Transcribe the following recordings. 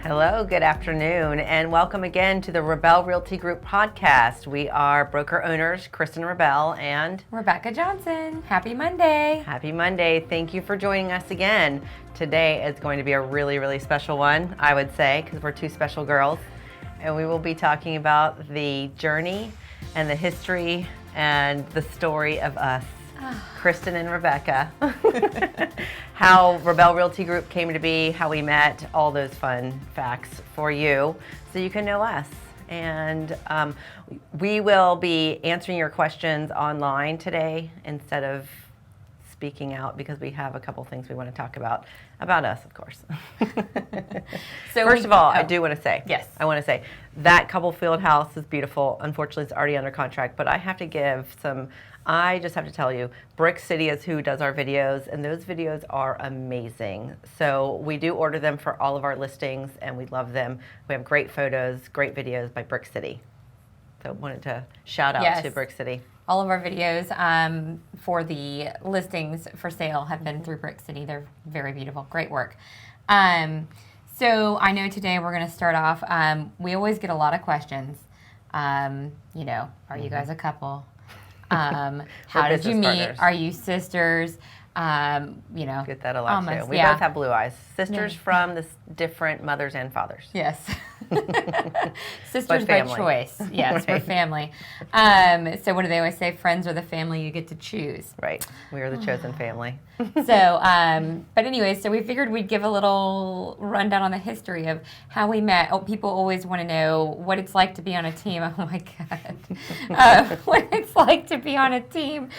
Hello, good afternoon, and welcome again to the Rabell Realty Group podcast. We are broker owners, Kristen and Rebecca and Rebecca Johnson. Happy Monday. Happy Monday. Thank you for joining us again. Today is going to be a really special one, I would say, because we're two special girls, and we will be talking about the journey and the history and the story of us. Kristen and Rebecca, how Rabell Realty Group came to be, how we met, all those fun facts for you so you can know us. And we will be answering your questions online today instead of speaking out because we have a couple things we want to talk about us, of course. So first of all, I do want to say, yes, I want to say that couple field house is beautiful. Unfortunately, it's already under contract, but I just have to tell you, Brick City is who does our videos, and those videos are amazing. So we do order them for all of our listings, and we love them. We have great photos, great videos by Brick City. So wanted to shout out to Brick City. All of our videos for the listings for sale have been through Brick City. They're very beautiful. Great work. So I know today we're going to start off. We always get a lot of questions. Are you guys a couple? How did you meet? Partners. Are you sisters? Get that a lot almost, too. We both have blue eyes. Sisters from the different mothers and fathers. Yes. Sisters by choice. Yes, Right. we're family. So what do they always say? Friends are the family you get to choose. Right. We are the chosen family. So, but anyway, so we figured we'd give a little rundown on the history of how we met. Oh, people always want to know what it's like to be on a team. Oh my God. What it's like to be on a team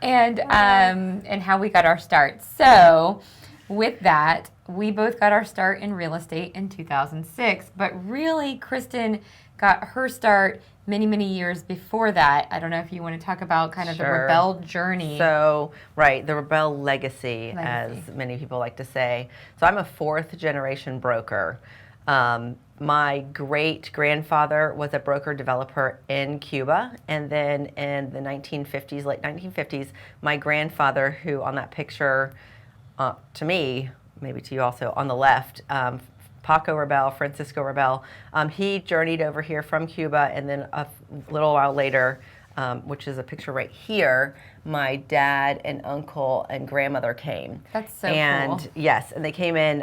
and how we got our start. So with that, we both got our start in real estate in 2006, but really Kristen got her start many years before that. I don't know if you want to talk about kind of the Rabell journey. So, right, the Rabell legacy, as many people like to say. So I'm a fourth generation broker. My great-grandfather was a broker-developer in Cuba, and then in the 1950s, late 1950s, my grandfather, who on that picture, to me, maybe to you also, on the left, Paco Rabell, Francisco Rabell, he journeyed over here from Cuba, and then a little while later, which is a picture right here, my dad and uncle and grandmother came. That's so cool. Yes, and they came in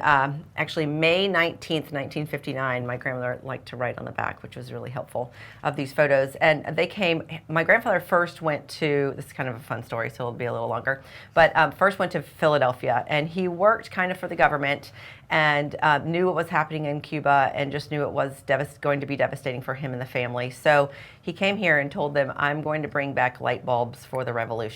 actually May 19th, 1959. My grandmother liked to write on the back, which was really helpful, of these photos. And they came, my grandfather first went to, this is kind of a fun story, so it'll be a little longer, but first went to Philadelphia, and he worked kind of for the government and knew what was happening in Cuba and just knew it was going to be devastating for him and the family. So he came here and told them, I'm going to bring back light bulbs for the revolution.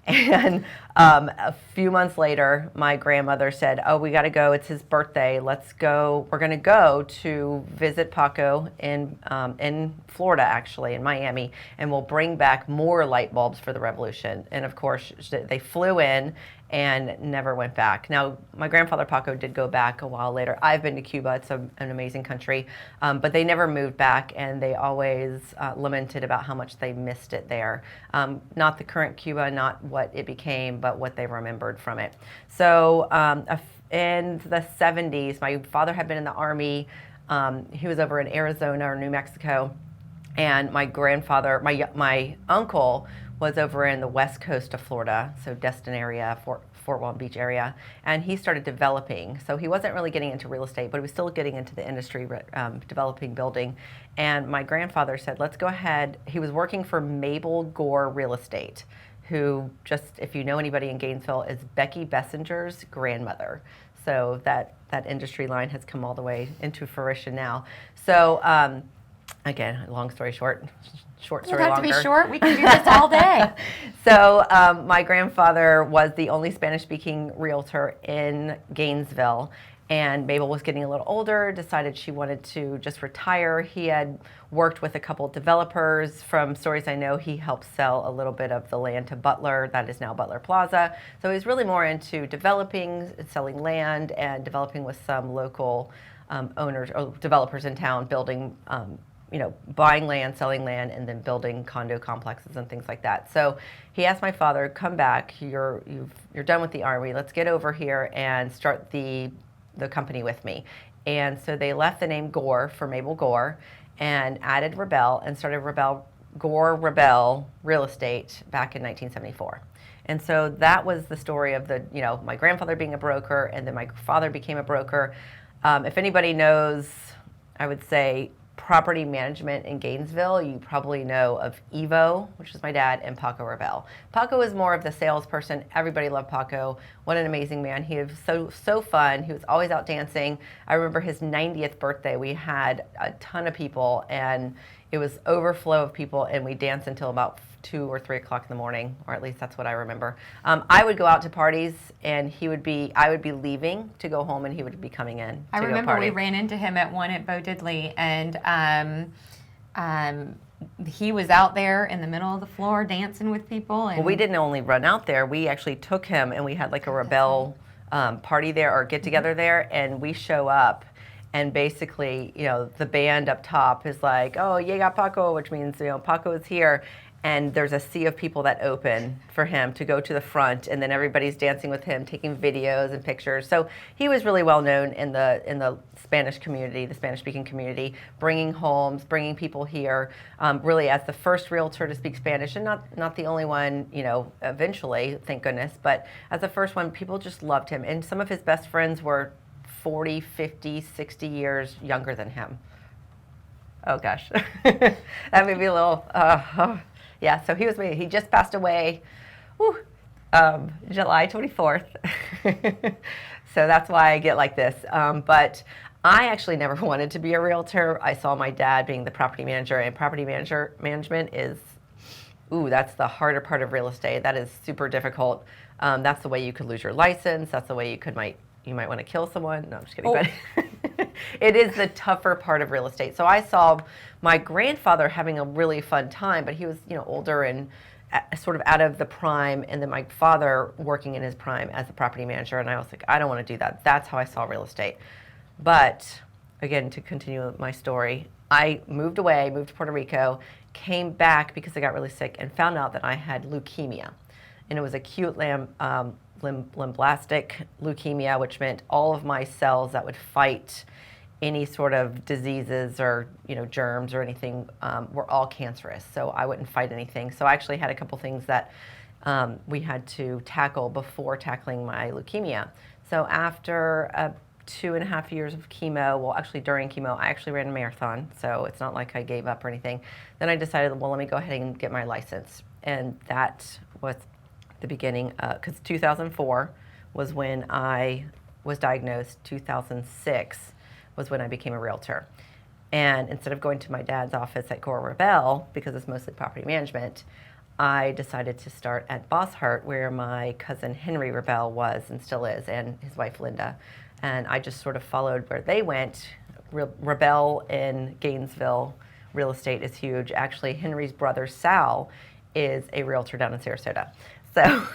And a few months later, my grandmother said, oh, we got to go. It's his birthday. Let's go. We're going to go to visit Paco in Florida, actually, in Miami, and we'll bring back more light bulbs for the revolution. And, of course, they flew in and never went back. Now, my grandfather Paco did go back a while later. I've been to Cuba. It's an amazing country. But they never moved back, and they always lamented about how much they missed it there. Not the current Cuba, not what it became, but what they remembered from it. So in the 70s, my father had been in the Army. He was over in Arizona or New Mexico. And my grandfather, my uncle, was over in the west coast of Florida, so Destin area, Fort Walton Beach area, and he started developing. So he wasn't really getting into real estate, but he was still getting into the industry, developing, building. And my grandfather said, let's go ahead. He was working for Mabel Gore Real Estate, who just, if you know anybody in Gainesville, is Becky Bessinger's grandmother. So that industry line has come all the way into fruition now. So again, long story short, short story longer. It doesn't have to be short. We can do this all day. So my grandfather was the only Spanish-speaking realtor in Gainesville, and Mabel was getting a little older, decided she wanted to just retire. He had worked with a couple developers. From stories I know, he helped sell a little bit of the land to Butler, that is now Butler Plaza. So he's really more into developing, selling land, and developing with some local owners or developers in town, building buying land, selling land, and then building condo complexes and things like that. So he asked my father, come back, you're done with the Army, let's get over here and start the the company with me. And so they left the name Gore for Mabel Gore and added Rabell and started Rabell Real Estate back in 1974. And so that was the story of my grandfather being a broker, and then my father became a broker. If anybody knows, I would say, property management in Gainesville, you probably know of Evo, which is my dad, and Paco Rabell. Paco is more of the salesperson. Everybody loved Paco. What an amazing man. He was so fun. He was always out dancing. I remember his 90th birthday. We had a ton of people, and it was overflow of people, and we danced until about 2 or 3 o'clock in the morning, or at least that's what I remember. I would go out to parties, and I would be leaving to go home, and he would be coming in to I go remember party. we ran into him at one at Bo Diddley, and he was out there in the middle of the floor dancing with people. And Well, we didn't only run out there. We actually took him, and we had like a Rabell party there or get together there, and we show up. And basically, the band up top is like, oh, llega Paco, which means, Paco is here. And there's a sea of people that open for him to go to the front, and then everybody's dancing with him, taking videos and pictures. So he was really well known in the Spanish community, the Spanish-speaking community, bringing homes, bringing people here, really as the first realtor to speak Spanish, and not the only one, eventually, thank goodness, but as the first one, people just loved him. And some of his best friends were 40, 50, 60 years younger than him. Oh gosh, that may be a little, yeah, so he just passed away, July 24th. So that's why I get like this. But I actually never wanted to be a realtor. I saw my dad being the property manager, and property management is, that's the harder part of real estate. That is super difficult. That's the way you could lose your license. That's the way you might want to kill someone. No, I'm just kidding. Oh. But it is the tougher part of real estate. So I saw my grandfather having a really fun time, but he was, older and sort of out of the prime, and then my father working in his prime as a property manager. And I was like, I don't want to do that. That's how I saw real estate. But again, to continue my story, I moved to Puerto Rico, came back because I got really sick and found out that I had leukemia. And it was acute lymphoblastic leukemia, which meant all of my cells that would fight any sort of diseases or germs or anything were all cancerous. So I wouldn't fight anything. So I actually had a couple things that we had to tackle before tackling my leukemia. So after 2.5 years of chemo, well, actually during chemo, I actually ran a marathon. So it's not like I gave up or anything. Then I decided, well, let me go ahead and get my license. And that was the beginning, because 2004 was when I was diagnosed. 2006 was when I became a realtor. And instead of going to my dad's office at Gore Rabell, because it's mostly property management, I decided to start at Bosshart, where my cousin Henry Rabell was and still is, and his wife Linda. And I just sort of followed where they went. Rabell in Gainesville, real estate is huge. Actually, Henry's brother Sal is a realtor down in Sarasota. So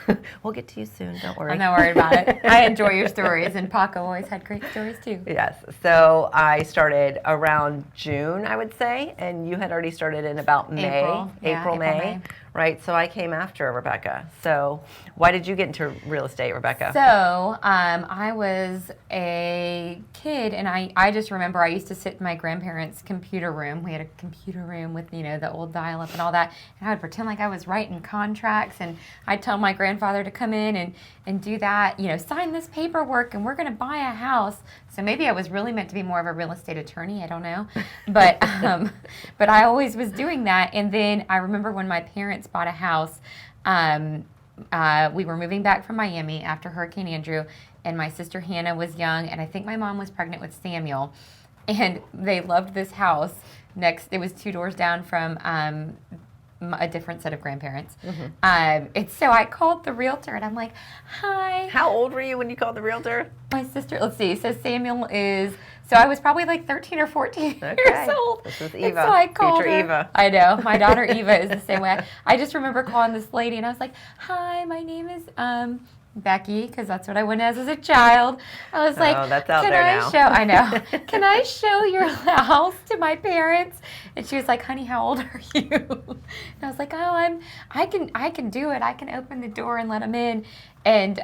we'll get to you soon, don't worry. I'm not worried about it. I enjoy your stories, and Paco always had great stories too. Yes. So I started around June, I would say, and you had already started in about May. April, May. Right. So I came after Rebecca. So why did you get into real estate, Rebecca? So I was a kid, and I just remember I used to sit in my grandparents' computer room. We had a computer room with, the old dial-up and all that. And I would pretend like I was writing contracts, and I'd tell my grandfather to come in and do that, sign this paperwork, and we're going to buy a house. So maybe I was really meant to be more of a real estate attorney. I don't know. But I always was doing that. And then I remember when my parents bought a house, we were moving back from Miami after Hurricane Andrew, and my sister Hannah was young, and I think my mom was pregnant with Samuel. And they loved this house it was 2 doors down from a different set of grandparents. Mm-hmm. And so I called the realtor, and I'm like, hi. How old were you when you called the realtor? My sister, let's see, so Samuel so I was probably like 13 or 14 years old. This is Eva, and so I called future her. Eva. I know, my daughter Eva is the same way. I just remember calling this lady, and I was like, hi, my name is Becky, because that's what I went as a child. I was like, that's out there now. Can I show your house to my parents? And she was like, honey, how old are you? And I was like, I can do it. I can open the door and let them in. And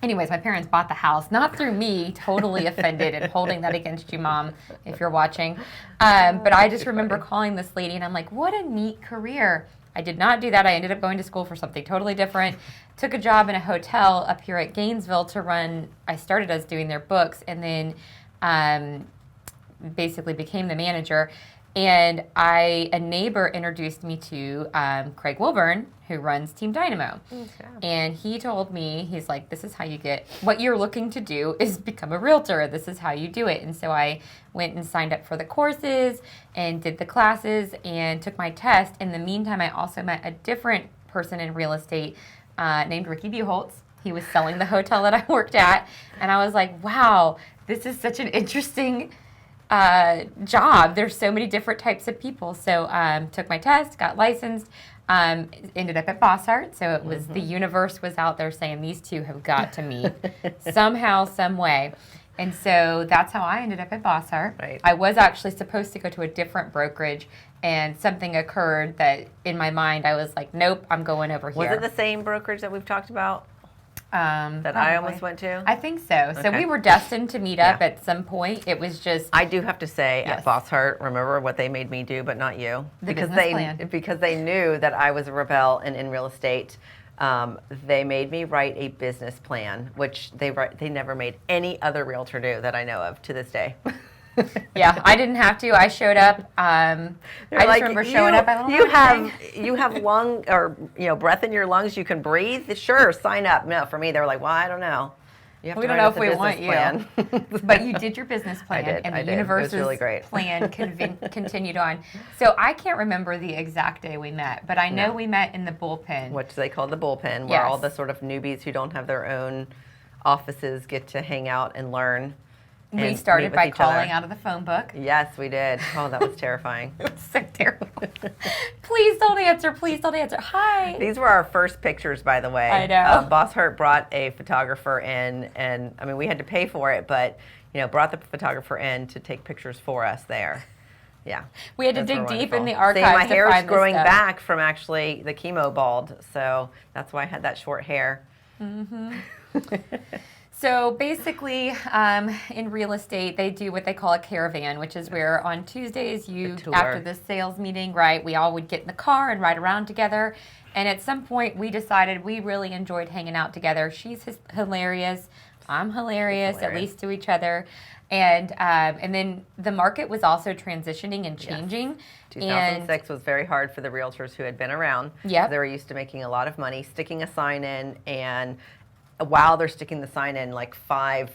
anyways, my parents bought the house, not through me, totally offended and holding that against you, Mom, if you're watching. But I just remember calling this lady and I'm like, what a neat career. I did not do that. I ended up going to school for something totally different. Took a job in a hotel up here at Gainesville to run, I started as doing their books and then basically became the manager. And a neighbor introduced me to Craig Wilburn, who runs Team Dynamo. Okay. And he told me, he's like, this is how you get, what you're looking to do is become a realtor. This is how you do it. And so I went and signed up for the courses and did the classes and took my test. In the meantime, I also met a different person in real estate named Ricky Buholtz. He was selling the hotel that I worked at. And I was like, wow, this is such an interesting job. There's so many different types of people. So took my test, got licensed, ended up at Bossart. So it was the universe was out there saying these two have got to meet somehow, some way. And so that's how I ended up at Bossart. Right. I was actually supposed to go to a different brokerage, and something occurred that in my mind I was like, nope, I'm going over here. Was it the same brokerage that we've talked about? That Probably. I almost went to? I think so. So Okay. we were destined to meet up at some point. It was just I do have to say, Yes. at Bossart, remember what they made me do, but not you, The because business plan. because they knew that I was a Rabell and in real estate. They made me write a business plan, which they never made any other realtor do that I know of to this day. yeah, I didn't have to. I showed up. I just remember showing up. I You have lung or breath in your lungs. You can breathe. Sure, sign up. No, for me, they were like, well, I don't know. You have We to don't write know us if a we business want plan. you. But you did your business plan, I did, and I the did. It was universe's really great. plan continued on. So I can't remember the exact day we met, but I know No. we met in the bullpen. Which they call the bullpen, where Yes. all the sort of newbies who don't have their own offices get to hang out and learn. We and started meet by with each other. calling out of the phone book. Yes, we did. Oh, that was terrifying. It was so terrible. Please don't answer. Please don't answer. Hi. These were our first pictures, by the way. I know. Boss Hurt brought a photographer in, and I mean, we had to pay for it, but brought the photographer in to take pictures for us there. Yeah. We had to Those dig were deep wonderful. in the archives See, my to hair's find this growing stuff. back from actually the chemo bald, so that's why I had that short hair. So basically, in real estate, they do what they call a caravan, which is where on Tuesdays, tour. after the sales meeting, right, we all would get in the car and ride around together. And at some point, we decided we really enjoyed hanging out together. She's hilarious. I'm hilarious, at least to each other. And then the market was also transitioning and changing. 2006 was very hard for the realtors who had been around. Yep. They were used to making a lot of money, sticking a sign in, and while they're sticking the sign in, like 5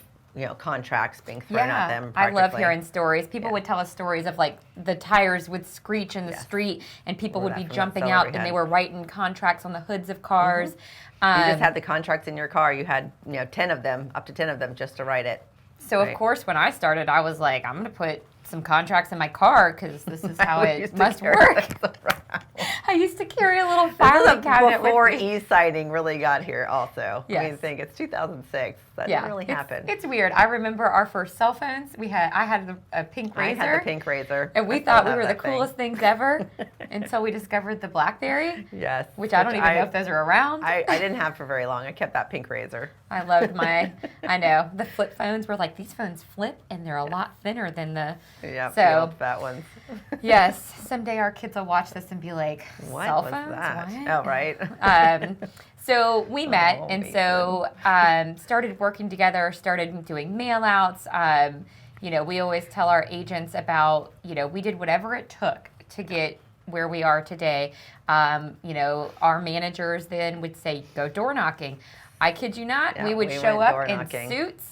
contracts being thrown at them. I love practically. hearing stories. People would tell us stories of like the tires would screech in the street and people Or would that be from that jumping seller out we and they had. were writing contracts on the hoods of cars. You just had the contracts in your car. You had 10 of them, up to 10 of them, just to write it. So of course, when I started, I was like, I'm going to put some contracts in my car because this is how it must work. I used to carry a little filing cabinet before with me. e-citing really got here also. I mean, Yes. think it's 2006. That didn't really happen. It's weird. I remember our first cell phones. I had a pink I razor. had the pink razor. And we I thought still we were have the that thing. coolest things ever until we discovered the BlackBerry. Yes. Which I don't even know if those are around. I didn't have for very long. I kept that pink razor. I loved I know, the flip phones were like, these phones flip and they're a lot thinner than the, Yeah, the so, old fat ones. yes, someday our kids will watch this and be like, What cell was phones? that? What? Oh, right. So we met Oh, and so started working together, started doing mail outs. We always tell our agents about, we did whatever it took to get where we are today. Our managers then would say, go door knocking. I kid you not, Yeah, we would we show went up door in knocking. suits.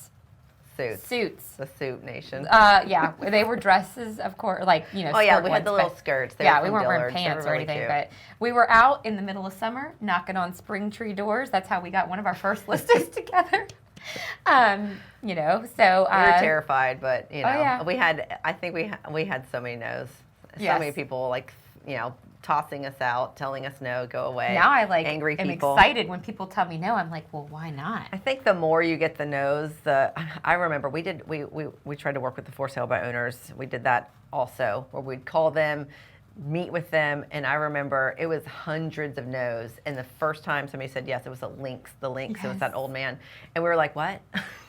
Suits. The suit nation. Yeah, they were dresses, of course, like, Oh, yeah, skirt we had the ones, little but- skirts. They yeah, were we from weren't wearing Dillard's. They pants were or really anything, cute. but we were out in the middle of summer knocking on spring tree doors. That's how we got one of our first listings together. So We were terrified, but yeah. I think we had so many no's. So Yes. many people tossing us out, telling us no, go away. now I angry am people. excited when people tell me no. I'm like, well, why not? I think the more you get the no's, I remember we tried to work with the for sale by owners. We did that also, where we'd call them, meet with them, and I remember it was hundreds of no's, and the first time somebody said yes, it was the Lynx, it was that old man, and we were like, what?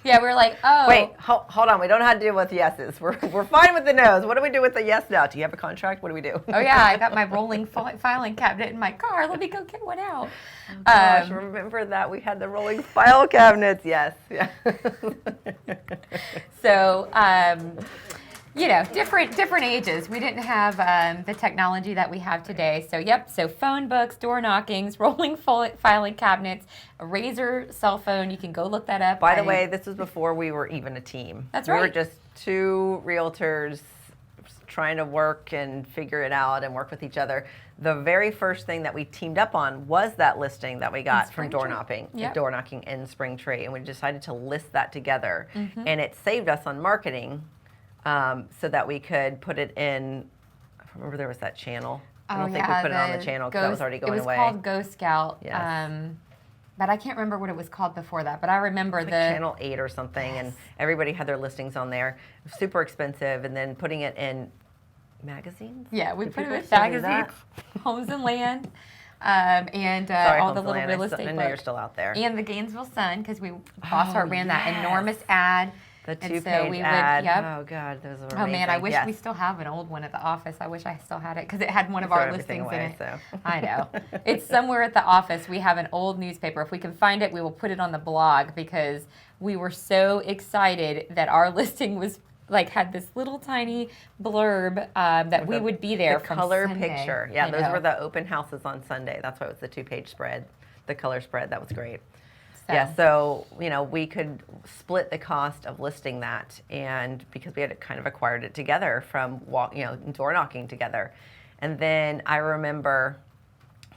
Yeah, we were like, oh. Wait, hold on, we don't know how to deal with yeses. We're fine with the no's. What do we do with the yes now? Do you have a contract? What do we do? Oh yeah, I got my rolling filing cabinet in my car. Let me go get one out. Oh, gosh, remember that we had the rolling file cabinets? Yes. Yeah. So, you know, different ages. We didn't have the technology that we have today. So, yep. So, phone books, door knockings, rolling filing cabinets, a Razor cell phone. You can go look that up. By the way, this was before we were even a team. That's right. We were just two realtors trying to work and figure it out and work with each other. The very first thing that we teamed up on was that listing that we got from door knocking in Springtree, and we decided to list that together. And it saved us on marketing, so that we could put it in. I remember there was that channel. I don't think we put it on the channel because that was already going away. It was called Go Scout. Yes. But I can't remember what it was called before that. But I remember like Channel 8 or something, and everybody had their listings on there. It was super expensive, and then putting it in magazines. Yeah, we put it in magazines, Homes and Land, and all the little real estate. I know you're still out there. And the Gainesville Sun, because Bossart ran that enormous ad. The two-page ad. Yep. Oh, God, those were amazing. Oh, man, I wish we still have an old one at the office. I wish I still had it because it had one of our listings in it. So. I know. It's somewhere at the office. We have an old newspaper. If we can find it, we will put it on the blog because we were so excited that our listing was had this little tiny blurb that we would be there from color Sunday. Picture. Yeah, those were the open houses on Sunday. That's why it was the two-page spread, the color spread. That was great. Yeah, so, we could split the cost of listing that, and because we had kind of acquired it together from, door knocking together. And then I remember,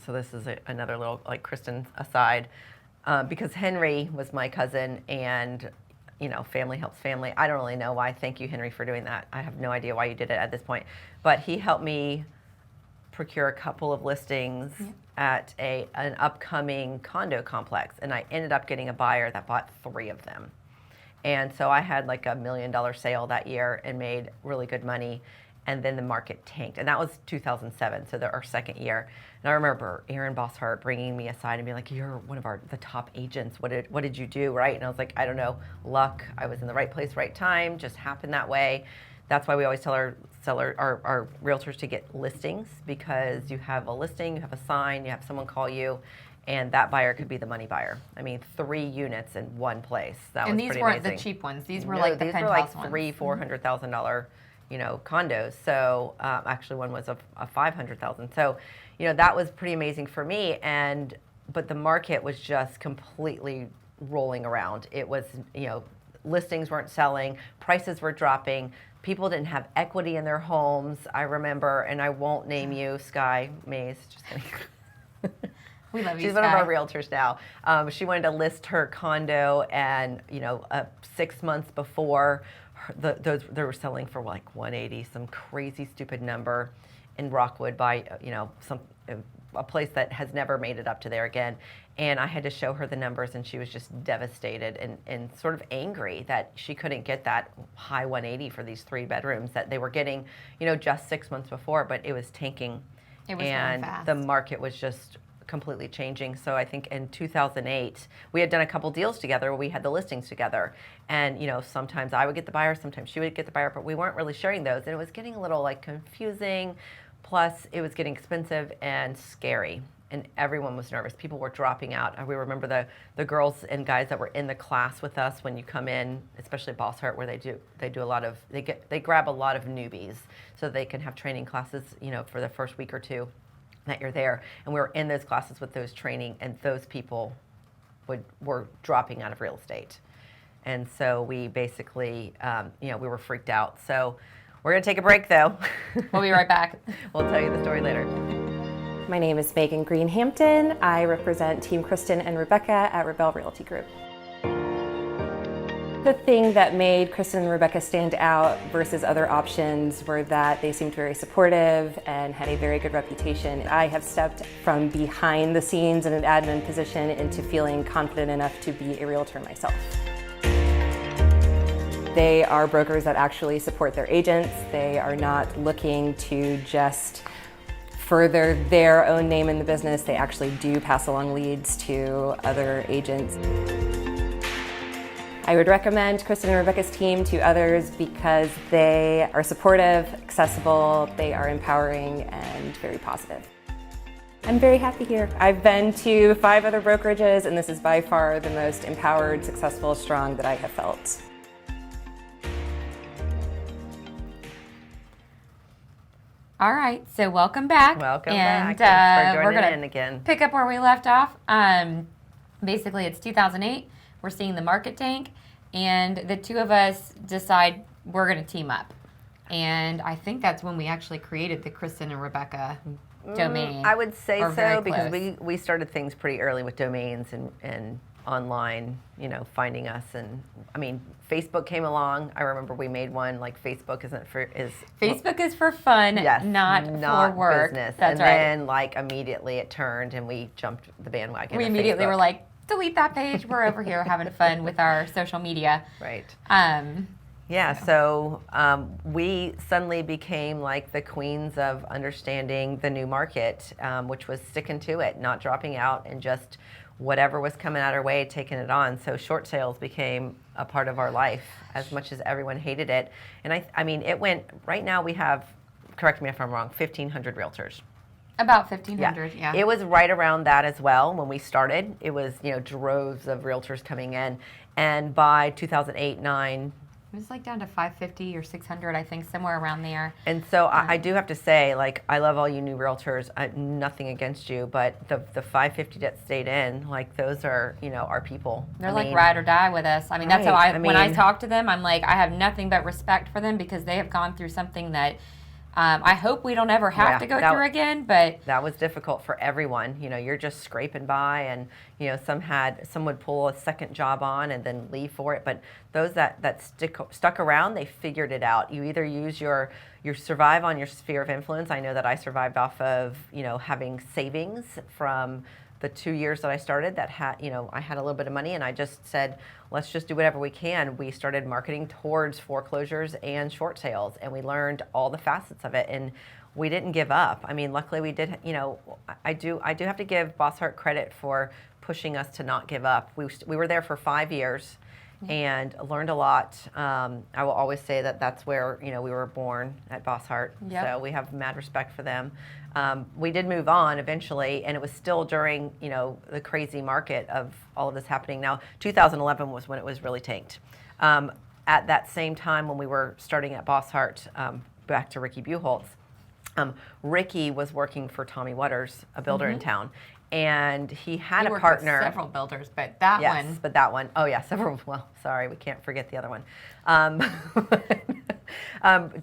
so this is another little, Kristen aside, because Henry was my cousin, and, family helps family. I don't really know why. Thank you, Henry, for doing that. I have no idea why you did it at this point. But he helped me procure a couple of listings at an upcoming condo complex, and I ended up getting a buyer that bought 3 of them. And so I had like $1 million sale that year and made really good money, and then the market tanked, and that was 2007, so our second year. And I remember Aaron Bossart bringing me aside and being like, "You're one of the top agents. What did you do, right?" And I was like, "I don't know, luck. I was in the right place, right time. Just happened that way." That's why we always tell our realtors to get listings, because you have a listing, you have a sign, you have someone call you, and that buyer could be the money buyer. I mean, 3 units in one place. That was pretty amazing. And these weren't the cheap ones. These were like the penthouse ones. These were like $300,000-$400,000, condos. So actually, one was a $500,000. So, that was pretty amazing for me. But the market was just completely rolling around. It was, listings weren't selling, prices were dropping. People didn't have equity in their homes. I remember, and I won't name you, Sky Mays. Just kidding. We love you, She's one of our realtors now. She wanted to list her condo, and 6 months before, they were selling for like 180, some crazy stupid number in Rockwood by a place that has never made it up to there again. And I had to show her the numbers, and she was just devastated and sort of angry that she couldn't get that high 180 for these 3 bedrooms that they were getting, just 6 months before, but it was tanking. It was and really fast. The market was just completely changing. So I think in 2008, we had done a couple deals together where we had the listings together. And, sometimes I would get the buyer, sometimes she would get the buyer, but we weren't really sharing those. And it was getting a little confusing. Plus, it was getting expensive and scary, and everyone was nervous. People were dropping out. We remember the girls and guys that were in the class with us when you come in, especially Bossart, where they do a lot of they grab a lot of newbies so they can have training classes, for the first week or 2 that you're there. And we were in those classes with those training, and those people were dropping out of real estate, and so we basically we were freaked out. So. We're going to take a break, though. We'll be right back. We'll tell you the story later. My name is Megan Greenhampton. I represent Team Kristen and Rebecca at Rabell Realty Group. The thing that made Kristen and Rebecca stand out versus other options were that they seemed very supportive and had a very good reputation. I have stepped from behind the scenes in an admin position into feeling confident enough to be a realtor myself. They are brokers that actually support their agents. They are not looking to just further their own name in the business, they actually do pass along leads to other agents. I would recommend Kristen and Rebecca's team to others because they are supportive, accessible, they are empowering, and very positive. I'm very happy here. I've been to 5 other brokerages, and this is by far the most empowered, successful, strong that I have felt. All right, so welcome back. Welcome and, back. Thanks for we're joining gonna in again. pick up where we left off. Basically, it's 2008. We're seeing the market tank, and the two of us decide we're going to team up. And I think that's when we actually created the Kristen and Rebecca domain. I would say or very so because close. we started things pretty early with domains and online, finding us. And I mean, Facebook came along. I remember we made one like Facebook Facebook is for fun, yes, not for work. Business. That's and right. then like immediately it turned and we jumped the bandwagon. We of immediately Facebook. were like, delete that page. We're over here having fun with our social media. Right. Yeah. So we suddenly became like the queens of understanding the new market, which was sticking to it, not dropping out, and just whatever was coming out our way, taking it on. So short sales became a part of our life as much as everyone hated it. And I mean, it went, right now we have, correct me if I'm wrong, 1,500 realtors. About 1,500, yeah. It was right around that as well when we started. It was, droves of realtors coming in. And by 2008-9, It was like down to 550 or 600, I think, somewhere around there. and so I do have to say, like, I love all you new realtors. Nothing against you, but the 550 that stayed in, like, those are, our people. They're like ride or die with us. I mean, that's how Right. when I talk to them, I'm like, I have nothing but respect for them because they have gone through something that I hope we don't ever have to go through again, but that was difficult for everyone. You're just scraping by, and some would pull a second job on and then leave for it. But those that stuck around, they figured it out. You either use you survive on your sphere of influence. I know that I survived off of having savings from the 2 years that I started. That I had a little bit of money, and I just said, let's just do whatever we can. We started marketing towards foreclosures and short sales, and we learned all the facets of it, and we didn't give up. I mean, luckily we did. I do have to give Bosshart credit for pushing us to not give up. We were there for 5 years and learned a lot. I will always say that that's where we were born at Bosshart. Yep. So we have mad respect for them. We did move on eventually, and it was still during the crazy market of all of this happening. Now, 2011 was when it was really tanked. At that same time when we were starting at Bosshart, back to Ricky Buchholz, Ricky was working for Tommy Waters, a builder in town. And he had a partner. With several builders, but that yes, one. but that one. Oh, yeah, several. Well, sorry, we can't forget the other one.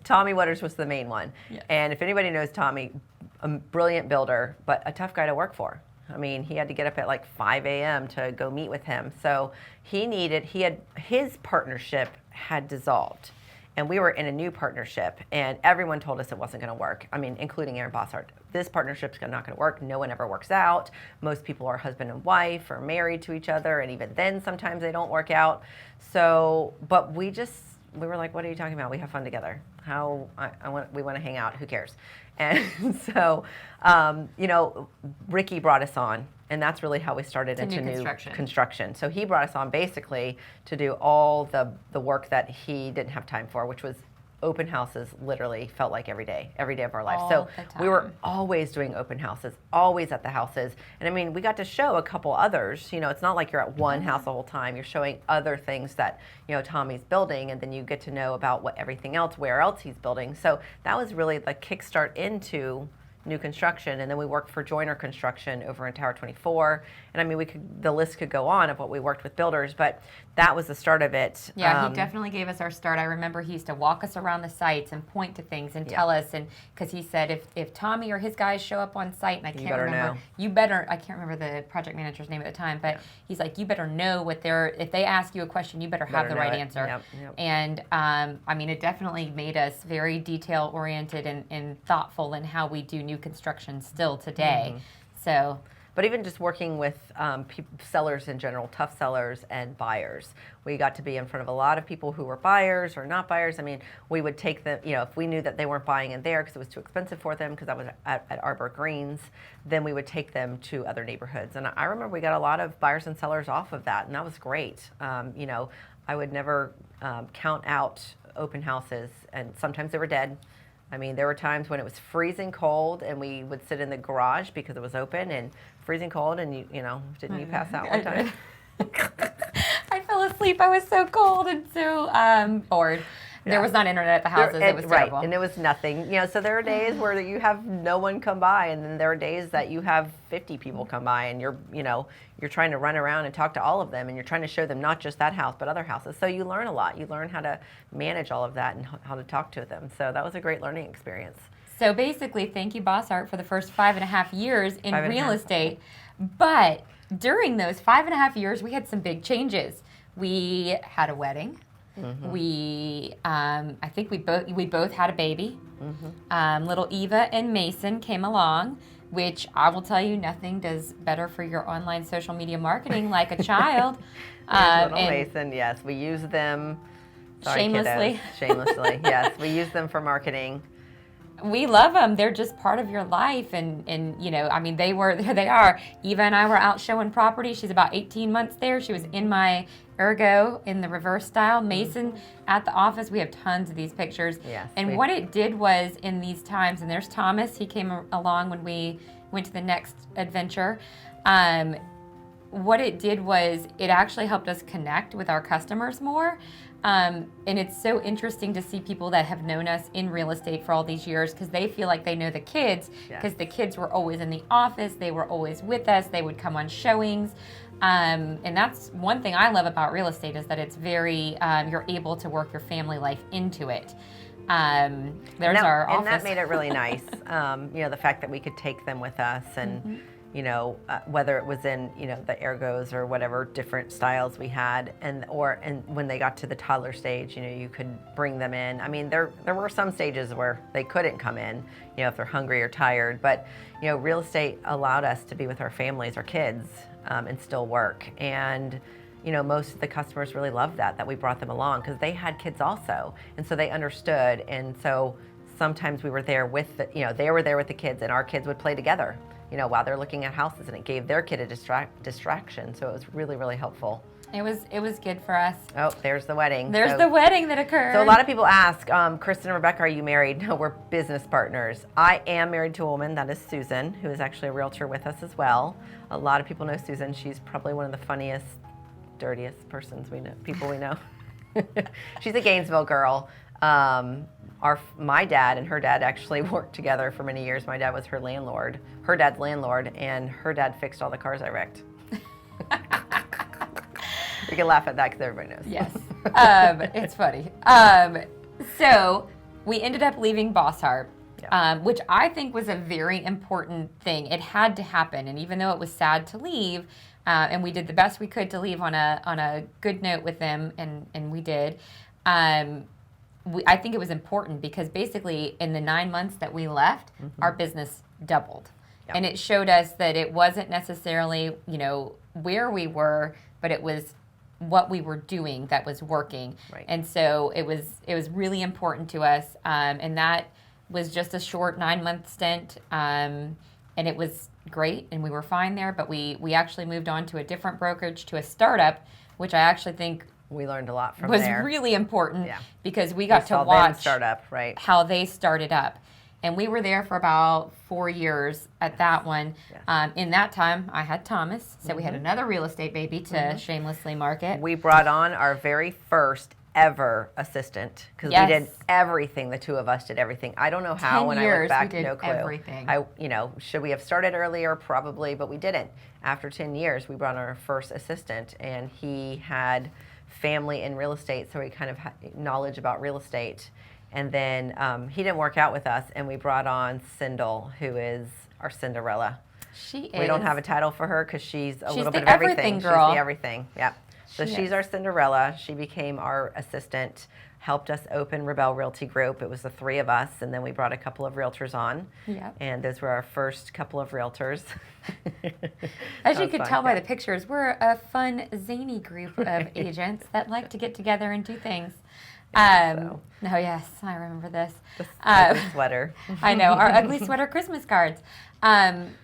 Tommy Waters was the main one. Yes. And if anybody knows Tommy, a brilliant builder, but a tough guy to work for. I mean, he had to get up at like 5 a.m. to go meet with him. So his partnership had dissolved. And we were in a new partnership, and everyone told us it wasn't going to work. I mean, including Aaron Bosshart. This partnership's not going to work. No one ever works out. Most people are husband and wife or married to each other, and even then, sometimes they don't work out. So, but we were like, what are you talking about? We have fun together. We want to hang out. Who cares? And so, Ricky brought us on. And that's really how we started into new construction. So he brought us on basically to do all the work that he didn't have time for, which was open houses. Literally felt like every day of our life. So we were always doing open houses, always at the houses. And I mean, we got to show a couple others. It's not like you're at one house the whole time. You're showing other things that Tommy's building, and then you get to know about where else he's building. So that was really the kickstart into new construction. And then we worked for Joyner Construction over in Tower 24. And I mean, the list could go on of what we worked with builders, but that was the start of it. Yeah, he definitely gave us our start. I remember he used to walk us around the sites and point to things and tell us, and because he said if Tommy or his guys show up on site, and I can't remember, I can't remember the project manager's name at the time, but he's like, you better know if they ask you a question, you better have the right answer. Yep. And I mean, it definitely made us very detail oriented and thoughtful in how we do new construction still today. So but even just working with sellers in general, tough sellers and buyers. We got to be in front of a lot of people who were buyers or not buyers. I mean, we would take them, if we knew that they weren't buying in there because it was too expensive for them, because I was at Arbor Greens, then we would take them to other neighborhoods. And I remember we got a lot of buyers and sellers off of that, and that was great. I would never count out open houses, and sometimes they were dead. I mean, there were times when it was freezing cold and we would sit in the garage because it was open and freezing cold, and didn't you pass out one time? I fell asleep. I was so cold and so bored. There was not internet at the houses. It was terrible. Right, and it was nothing. So there are days where you have no one come by, and then there are days that you have 50 people come by, and you're trying to run around and talk to all of them, and you're trying to show them not just that house but other houses. So you learn a lot. You learn how to manage all of that and how to talk to them. So that was a great learning experience. So basically, thank you, Boss Art, for the first 5.5 years in real estate. But during those 5.5 years, we had some big changes. We had a wedding. Mm-hmm. I think we both had a baby. Mm-hmm. Little Eva and Mason came along, which I will tell you, nothing does better for your online social media marketing like a child. Little Mason, yes, we use them. Sorry, shamelessly. Kiddos. Shamelessly, yes, we use them for marketing. We love them. They're just part of your life, and I mean, there they are. Eva and I were out showing property. She's about 18 months there. She was in my Ergo in the reverse style. Mason at the office. We have tons of these pictures. Yes, and what it did was, in these times, and there's Thomas. He came along when we went to the next adventure. What it did was, it actually helped us connect with our customers more. And it's so interesting to see people that have known us in real estate for all these years, because they feel like they know the kids, because the kids were always in the office. They were always with us. They would come on showings. And that's one thing I love about real estate, is that it's very, you're able to work your family life into it. Our office. And that made it really nice. The fact that we could take them with us, and whether it was in the Ergos or whatever different styles we had, and when they got to the toddler stage, you could bring them in. I mean, there were some stages where they couldn't come in, if they're hungry or tired, but real estate allowed us to be with our families, our kids, and still work. And most of the customers really loved that we brought them along, because they had kids also, and so they understood. And so sometimes we were there with they were there with the kids, and our kids would play together while they're looking at houses, and it gave their kid a distraction. So it was really, really helpful. It was good for us. Oh, there's the wedding. There's the wedding that occurred. So a lot of people ask, Kristen and Rebecca, are you married? No, we're business partners. I am married to a woman, that is Susan, who is actually a realtor with us as well. A lot of people know Susan. She's probably one of the funniest, dirtiest people we know. She's a Gainesville girl. My dad and her dad actually worked together for many years. My dad was her dad's landlord, and her dad fixed all the cars I wrecked. You can laugh at that because everybody knows. Yes, it's funny. So we ended up leaving Boss Art, which I think was a very important thing. It had to happen, and even though it was sad to leave, and we did the best we could to leave on a good note with them, and we did. I think it was important, because basically in the 9 months that we left, our business doubled. Yep. And it showed us that it wasn't necessarily, where we were, but it was what we were doing that was working. Right. And so it was really important to us. And that was just a short 9-month stint. And it was great, and we were fine there, but we actually moved on to a different brokerage, to a startup, which I actually think we learned a lot from was there. really important, because we got to watch how they started up. And we were there for about 4 years at that one. Yes. In that time, I had Thomas, so we had another real estate baby to shamelessly market. We brought on our very first ever assistant, because we did everything. The two of us did everything. I don't know how. When I look back, no clue. Everything. Should we have started earlier? Probably, but we didn't. After 10 years, we brought on our first assistant, and he had family in real estate, so he kind of had knowledge about real estate. And then he didn't work out with us, and we brought on Cindel, who is our Cinderella. She is. We don't have a title for her because she's a little bit of everything. Girl. She's the everything. Yep. So she's our Cinderella. She became our assistant. helped us open Rabell Realty Group. It was the three of us, and then we brought a couple of realtors on. Yep. And those were our first couple of realtors. As you could tell by the pictures, we're a fun, zany group of agents that like to get together and do things. Oh yes, I remember this. The ugly sweater. I know, our ugly sweater Christmas cards.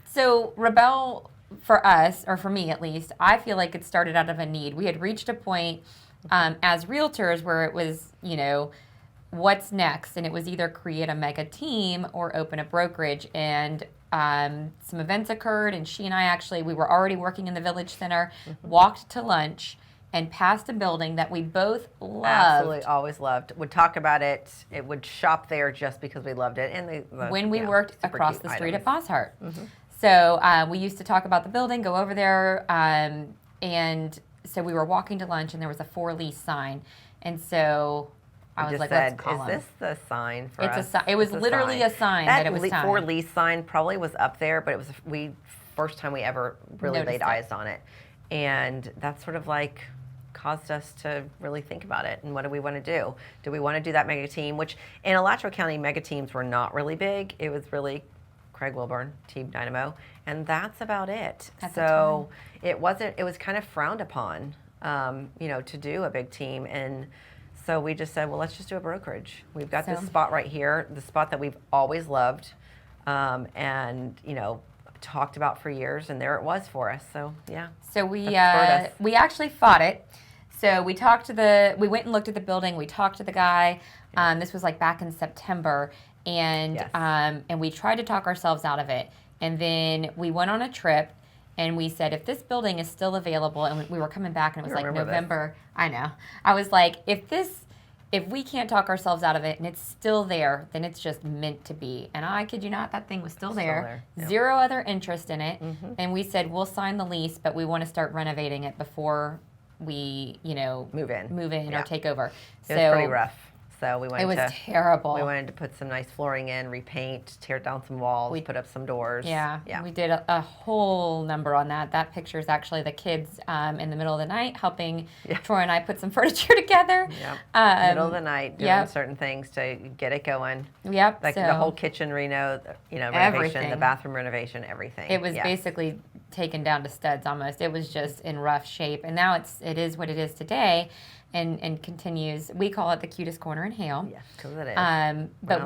So Rabell, for us, or for me at least, I feel like it started out of a need. We had reached a point as realtors where it was, what's next? And it was either create a mega team or open a brokerage. And some events occurred, and she and I we were already working in the Village Center, walked to lunch, and passed a building that we both loved. Absolutely, always loved. Would talk about it. It would shop there just because we loved it. And when we worked across the street items. at Bosshart. So we used to talk about the building, go over there, and so we were walking to lunch, and there was a for lease sign. And so I was like, let's call is them. this the sign for us? It was literally a sign that it was time. For lease sign probably was up there, but it was first time we ever really laid eyes on it. And that's sort of like caused us to really think about it and what do we want to do? Do we want to do that mega team? Which in Alachua County, mega teams were not really big. It was really Craig Wilburn, Team Dynamo, and that's about it. So it was kind of frowned upon, to do a big team. And so we just said, well, let's just do a brokerage. We've got this spot right here, the spot that we've always loved, and talked about for years, and there it was for us. So yeah. So we actually fought it. So we went and looked at the building. We talked to the guy. This was like back in September, and and we tried to talk ourselves out of it. And then we went on a trip, and we said, if this building is still available, and we were coming back, and it was like November. This. I know. I was like, if we can't talk ourselves out of it and it's still there, then it's just meant to be. And I kid you not, that thing was still there. Yep. Zero other interest in it. And we said, we'll sign the lease, but we want to start renovating it before we, move in or take over. It was pretty rough. So it was terrible. We wanted to put some nice flooring in, repaint, tear down some walls, we put up some doors. Yeah. We did a whole number on that. That picture is actually the kids in the middle of the night helping Troy and I put some furniture together. Middle of the night doing certain things to get it going. Like the whole kitchen renovation, everything. The bathroom renovation, everything. It was basically taken down to studs almost. It was just in rough shape. And now it is what it is today. And continues. We call it the cutest corner in Hale. Yes, because it is. But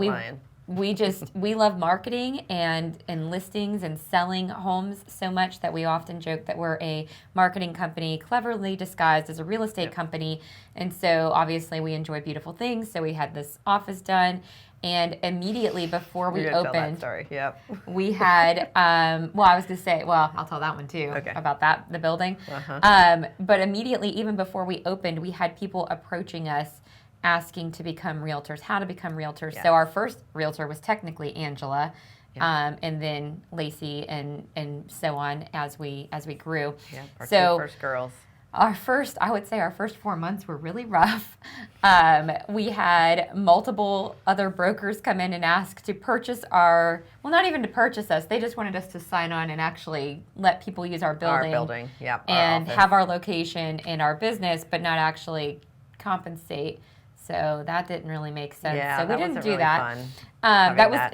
we love marketing and listings and selling homes so much that we often joke that we're a marketing company cleverly disguised as a real estate company. And so obviously we enjoy beautiful things. So we had this office done. And immediately before we opened, tell that story. Yep. We had, I was going to say, I'll tell that one too, about the building. But immediately, even before we opened, we had people approaching us asking to become realtors, how to become realtors. Yes. So our first realtor was technically Angela, and then Lacey and so on as we grew. Yeah, our two first girls. I would say our first 4 months were really rough. We had multiple other brokers come in and ask to purchase not even to purchase us. They just wanted us to sign on and actually let people use our building. And have our location and our business, but not actually compensate. So that didn't really make sense. Yeah, so we didn't do really that. Fun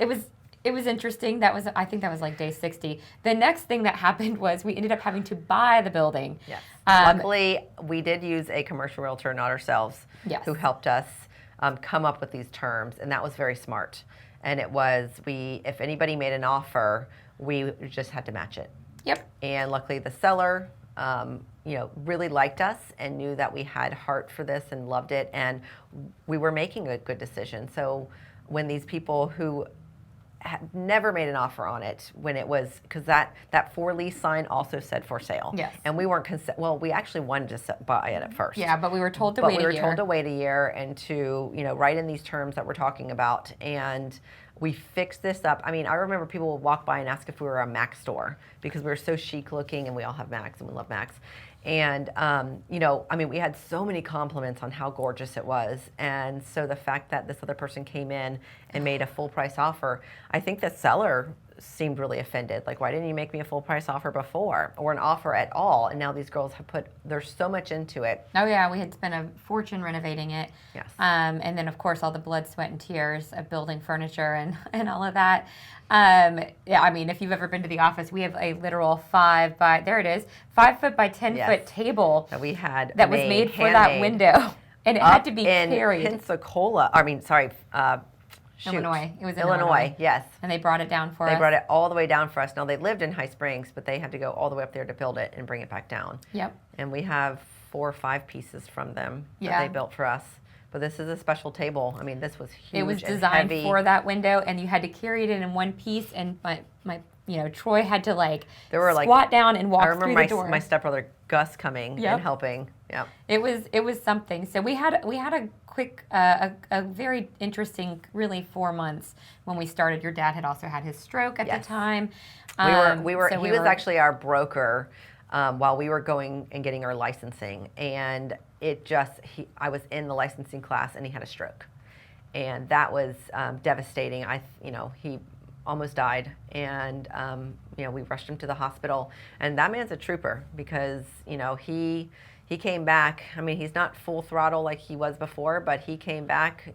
It was interesting. I think that was like day 60. The next thing that happened was we ended up having to buy the building. Yes. Luckily, we did use a commercial realtor, not ourselves, who helped us come up with these terms, and that was very smart. And it was, if anybody made an offer, we just had to match it. Yep. And luckily, the seller, really liked us and knew that we had heart for this and loved it, and we were making a good decision. So when these people who had never made an offer on it, when it was, because that for lease sign also said for sale. Yes. And we weren't, we actually wanted to buy it at first. Yeah, but we were told to wait a year. But we were told to wait a year and to, write in these terms that we're talking about. And we fixed this up. I mean, I remember people would walk by and ask if we were a Mac store because we were so chic looking, and we all have Macs and we love Macs. And, we had so many compliments on how gorgeous it was. And so the fact that this other person came in and made a full price offer, I think the seller seemed really offended. Like, why didn't you make me a full price offer before, or an offer at all? And now these girls have there's so much into it. Oh yeah, we had spent a fortune renovating it. Yes. And then of course all the blood, sweat, and tears of building furniture and all of that. Yeah, I mean, if you've ever been to the office, we have a literal 5 foot by 10 Yes. foot table That we had that was made for that handmade window, and it up had to be in carried. Pensacola. I mean, sorry, shoot. Illinois. It was in Illinois. Yes. And they brought it down for us. They brought it all the way down for us. Now, they lived in High Springs, but they had to go all the way up there to build it and bring it back down. Yep. And we have 4 or 5 pieces from them that Yeah. they built for us. But this is a special table. I mean, this was huge. It was and designed heavy. for that window, and you had to carry it in one piece. And my Troy had to squat down and walk I remember through the door. my stepbrother Gus coming Yep. and helping. Yeah. It was something. So we had a quick, a very interesting, really 4 months when we started. Your dad had also had his stroke at Yes. the time. He was actually our broker while we were going and getting our licensing, and I was in the licensing class and he had a stroke, and that was devastating. He almost died, and we rushed him to the hospital, and that man's a trooper because he came back. I mean, he's not full throttle like he was before, but he came back,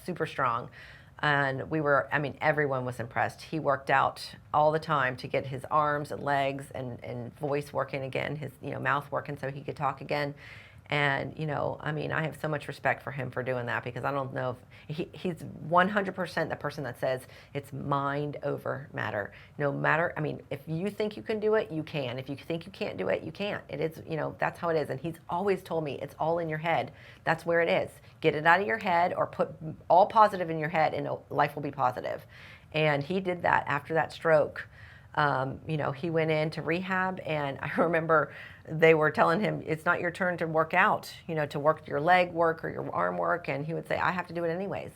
super strong. And everyone was impressed. He worked out all the time to get his arms and legs and voice working again, his mouth working so he could talk again. And I have so much respect for him for doing that, because I don't know if he's 100% the person that says it's mind over matter. No matter, if you think you can do it, you can. If you think you can't do it, you can't. It is, that's how it is. And he's always told me it's all in your head. That's where it is. Get it out of your head, or put all positive in your head, and life will be positive. And he did that after that stroke. He went into rehab, and I remember they were telling him, it's not your turn to work out, to work your leg work or your arm work. And he would say, I have to do it anyways.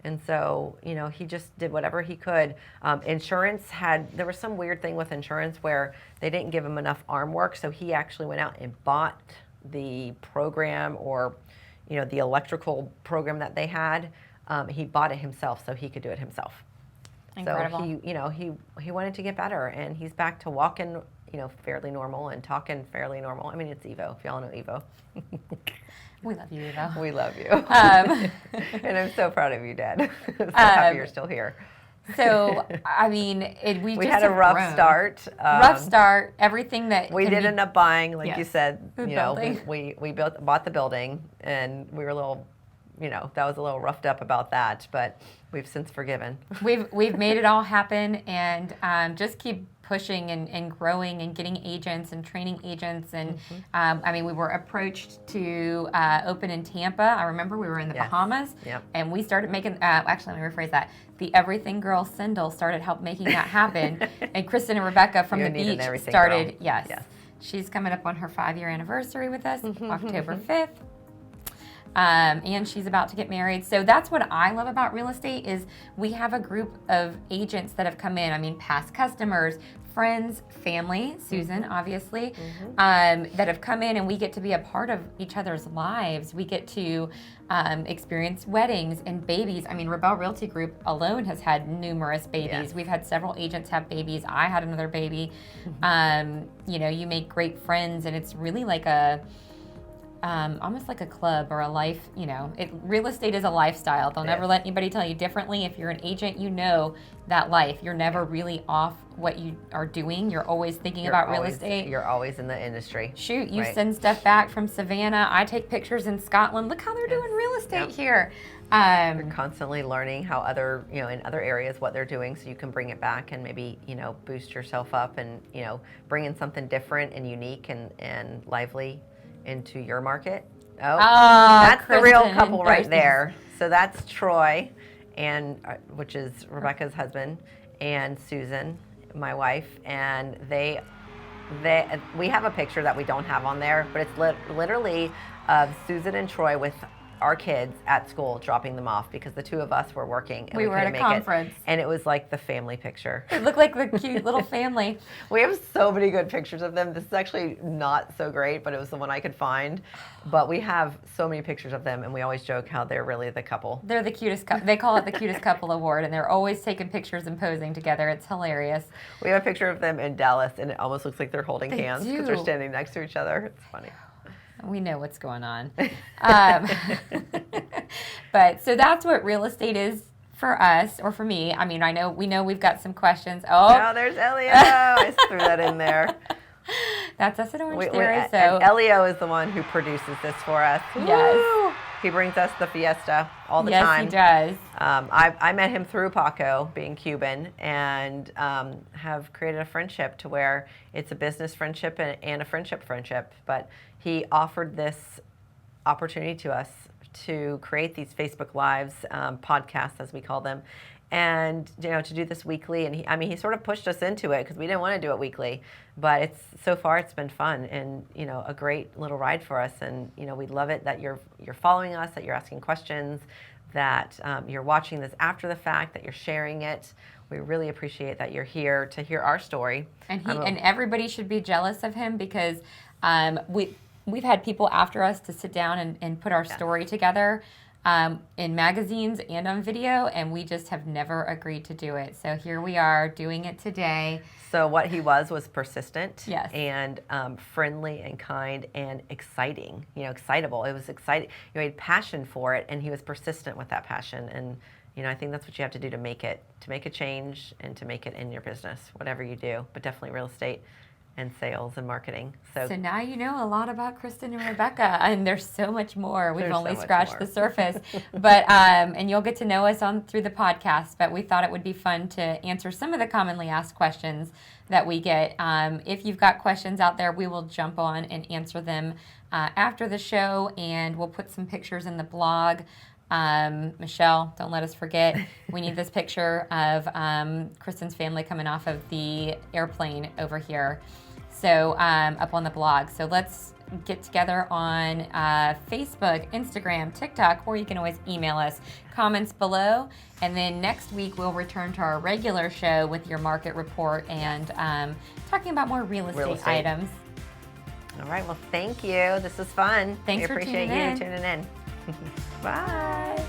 And so, he just did whatever he could. There was some weird thing with insurance where they didn't give him enough arm work. So he actually went out and bought the program, or, the electrical program that they had. He bought it himself so he could do it himself. Incredible. So he wanted to get better, and he's back to walking, fairly normal, and talking fairly normal. I mean, it's Evo, if y'all know Evo. We love you, Evo. We love you. And I'm so proud of you, Dad. So happy you're still here. So, we just had a rough grown. start. Rough start. Everything that we did end up buying, like you said, the building. we bought the building, and we were a little, that was a little roughed up about that, but we've since forgiven. We've made it all happen, and just keep pushing and growing and getting agents and training agents. And we were approached to open in Tampa. I remember we were in the Bahamas, and we started making, actually let me rephrase that, the Everything Girl Sindel started making that happen. And Kristen and Rebecca from the beach started, yes. She's coming up on her 5-year anniversary with us, October 5th. And she's about to get married. So that's what I love about real estate, is we have a group of agents that have come in. Past customers, friends, family, Susan, obviously, that have come in, and we get to be a part of each other's lives. We get to experience weddings and babies. Rabell Realty Group alone has had numerous babies. Yes. We've had several agents have babies. I had another baby. You make great friends, and it's really like almost like a club or a life, real estate is a lifestyle. They'll never let anybody tell you differently. If you're an agent, that life. You're never really off what you are doing. You're always thinking about real estate. You're always in the industry. Shoot, you send stuff back from Savannah. I take pictures in Scotland. Look how they're doing real estate here. You're constantly learning how other, in other areas, what they're doing, so you can bring it back and maybe, boost yourself up and, bring in something different and unique and lively into your market. That's Kristen the real couple right Thursday. there. So that's Troy, and which is Rebecca's husband, and Susan, my wife, and we have a picture that we don't have on there, but it's literally of Susan and Troy with our kids at school, dropping them off because the two of us were working and We were at couldn't a make conference. it. And it was like the family picture. It looked like the cute little family. We have so many good pictures of them. This is actually not so great, but it was the one I could find. But we have so many pictures of them, and we always joke how they're really the couple. They're the cutest couple. They call it the cutest couple award, and they're always taking pictures and posing together. It's hilarious. We have a picture of them in Dallas, and it almost looks like they're holding They hands because do. they're standing next to each other. It's funny. We know what's going on. But so that's what real estate is for us, or for me. I mean, we know we've got some questions. Oh, there's Elio. I threw that in there. That's us at Orange Theory. So And Elio is the one who produces this for us. Yes. Woo! He brings us the fiesta all the time. Yes, he does. I met him through Paco, being Cuban, and have created a friendship to where it's a business friendship and a friendship. But he offered this opportunity to us to create these Facebook Lives, podcasts as we call them, and to do this weekly. And he sort of pushed us into it because we didn't want to do it weekly, but so far it's been fun and a great little ride for us. And we love it that you're following us, that you're asking questions, that you're watching this after the fact, that you're sharing it. We really appreciate that you're here to hear our story. And and everybody should be jealous of him because we've had people after us to sit down and put our story together in magazines and on video, and we just have never agreed to do it. So here we are doing it today. So what he was persistent, yes, and friendly and kind and exciting. Excitable. It was exciting. He had passion for it, and he was persistent with that passion. And I think that's what you have to do to make a change and to make it in your business, whatever you do, but definitely real estate and sales and marketing. So now you know a lot about Kristen and Rebecca, and there's so much more. We've only scratched the surface, but and you'll get to know us through the podcast. But we thought it would be fun to answer some of the commonly asked questions that we get. If you've got questions out there, we will jump on and answer them after the show, and we'll put some pictures in the blog. Michelle, don't let us forget. We need this picture of Kristen's family coming off of the airplane over here. So up on the blog. So let's get together on Facebook, Instagram, TikTok, or you can always email us comments below. And then next week we'll return to our regular show with your market report and talking about more real estate items. All right. Well, thank you. This was fun. Thanks we for appreciate tuning you in. tuning in. Bye.